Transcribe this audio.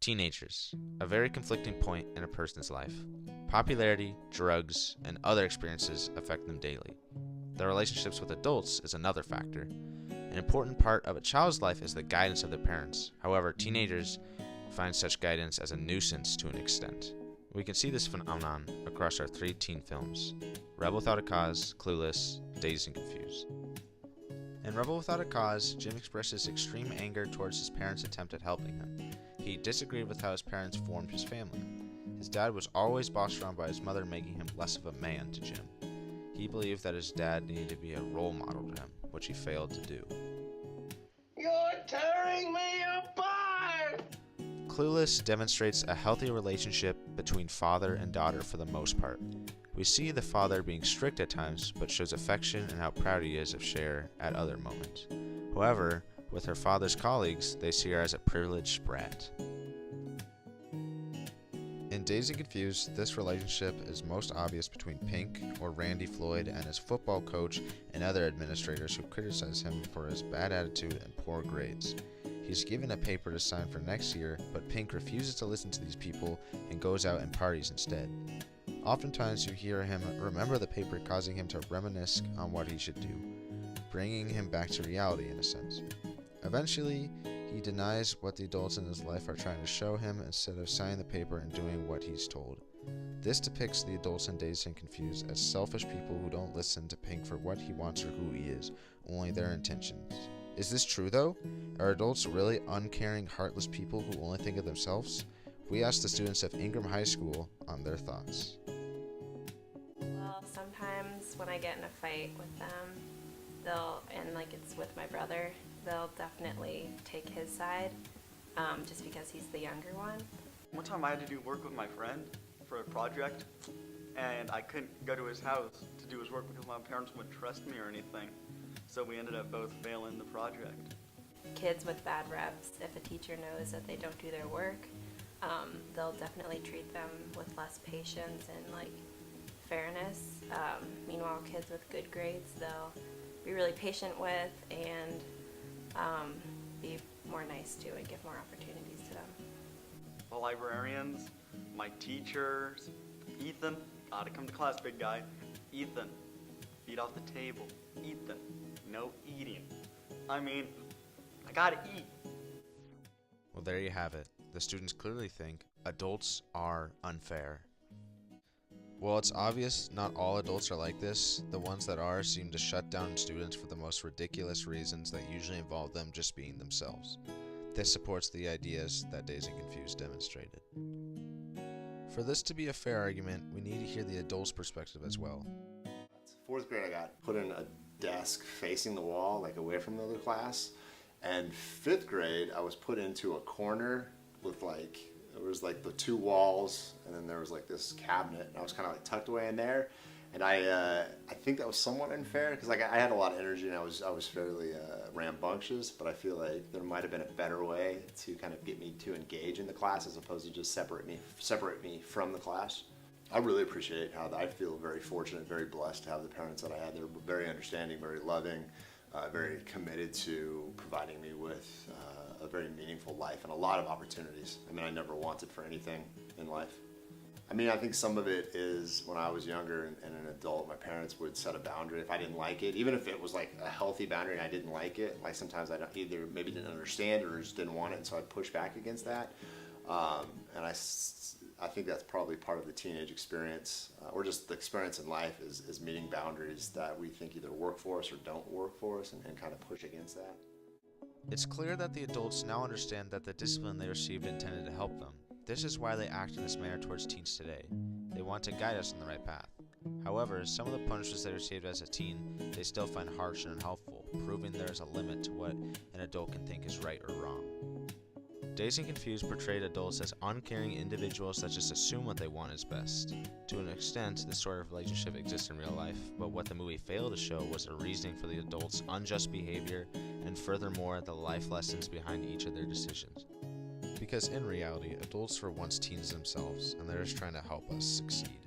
Teenagers, a very conflicting point in a person's life. Popularity, drugs, and other experiences affect them daily. Their relationships with adults is another factor. An important part of a child's life is the guidance of their parents. However, teenagers find such guidance as a nuisance to an extent. We can see this phenomenon across our three teen films: Rebel Without a Cause, Clueless, Dazed and Confused. In Rebel Without a Cause, Jim expresses extreme anger towards his parents' attempt at helping him. He disagreed with how his parents formed his family. His dad was always bossed around by his mother, making him less of a man to Jim. He believed that his dad needed to be a role model to him, which he failed to do. You're tearing me apart! Clueless demonstrates a healthy relationship between father and daughter for the most part. We see the father being strict at times, but shows affection and how proud he is of Cher at other moments. However, with her father's colleagues, they see her as a privileged brat. In Dazed and Confused, this relationship is most obvious between Pink, or Randy Floyd, and his football coach and other administrators who criticize him for his bad attitude and poor grades. He's given a paper to sign for next year, but Pink refuses to listen to these people and goes out and parties instead. Oftentimes you hear him remember the paper, causing him to reminisce on what he should do, bringing him back to reality in a sense. Eventually, he denies what the adults in his life are trying to show him instead of signing the paper and doing what he's told. This depicts the adults in Dazed and Confused as selfish people who don't listen to Pink for what he wants or who he is, only their intentions. Is this true though? Are adults really uncaring, heartless people who only think of themselves? We asked the students of Ingram High School on their thoughts. Well, sometimes when I get in a fight with them, it's with my brother, they'll definitely take his side, just because he's the younger one. One time I had to do work with my friend for a project, and I couldn't go to his house to do his work because my parents wouldn't trust me or anything. So we ended up both failing the project. Kids with bad reps, if a teacher knows that they don't do their work, they'll definitely treat them with less patience and fairness. Meanwhile, kids with good grades, they'll be really patient with and be more nice to and give more opportunities to them. The librarians, my teachers, Ethan, gotta come to class, big guy. Ethan, eat off the table. Ethan, no eating. I gotta eat. Well, there you have it. The students clearly think adults are unfair. Well, it's obvious not all adults are like this. The ones that are seem to shut down students for the most ridiculous reasons that usually involve them just being themselves. This supports the ideas that Dazed and Confused demonstrated. For this to be a fair argument, we need to hear the adult's perspective as well. Fourth grade, I got put in a desk facing the wall, away from the other class. And fifth grade, I was put into a corner with there was the two walls, and then there was this cabinet, and I was kind of tucked away in there. And I think that was somewhat unfair because I had a lot of energy and I was fairly rambunctious, but I feel like there might have been a better way to kind of get me to engage in the class as opposed to just separate me from the class. I really appreciate how I feel very fortunate, very blessed to have the parents that I had. They're very understanding, very loving, very committed to providing me with a very meaningful life and a lot of opportunities. I never wanted for anything in life. I think some of it is when I was younger and an adult, my parents would set a boundary if I didn't like it, even if it was a healthy boundary and I didn't like it. Sometimes I either maybe didn't understand or just didn't want it, and so I'd push back against that. And I think that's probably part of the teenage experience, or just the experience in life is meeting boundaries that we think either work for us or don't work for us, and kind of push against that. It's clear that the adults now understand that the discipline they received intended to help them. This is why they act in this manner towards teens today. They want to guide us on the right path. However, some of the punishments they received as a teen, they still find harsh and unhelpful, proving there is a limit to what an adult can think is right or wrong. Dazed and Confused portrayed adults as uncaring individuals that just assume what they want is best. To an extent, this sort of relationship exists in real life, but what the movie failed to show was the reasoning for the adults' unjust behavior, and furthermore, the life lessons behind each of their decisions. Because in reality, adults were once teens themselves, and they're just trying to help us succeed.